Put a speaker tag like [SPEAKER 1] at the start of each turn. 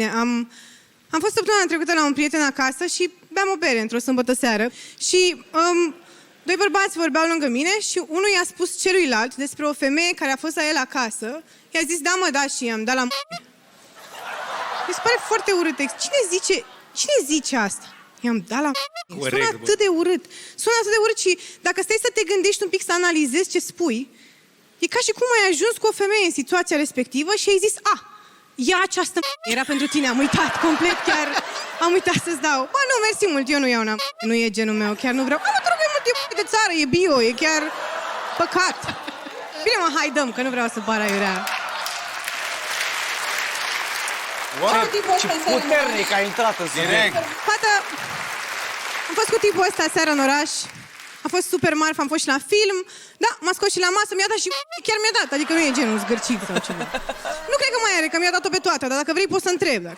[SPEAKER 1] Am fost săptămâna trecută la un prieten acasă și beam o bere într-o sâmbătă seară și doi bărbați vorbeau lângă mine și unul i-a spus celuilalt despre o femeie care a fost la el acasă. I-a zis, da mă, da, și i-am dat la Mi se pare foarte urât. Cine zice asta? I-am dat la Sună atât de urât. Sună atât de urât și dacă stai să te gândești un pic, să analizezi ce spui, e ca și cum ai ajuns cu o femeie în situația respectivă și ai zis, ia această era pentru tine, am uitat complet, chiar am uitat să-ți dau. Bă, nu, mersi mult, eu nu iau nu e genul meu, chiar nu vreau. Mă, te rog, e mult, e de țară, e bio, e chiar păcat. Bine, mă, hai, dăm, că nu vreau să par aiurea.
[SPEAKER 2] Ce puternic a intrat în subiect.
[SPEAKER 1] Fată, am fost cu tipul ăsta seara în oraș. A fost super marfă, am fost și la film. Da, m-a scos și la masă, mi-a dat și chiar mi-a dat. Adică nu e genul zgârcit sau ceva. Nu cred că mai are, că mi-a dat-o pe toată, dar dacă vrei poți să întrebi.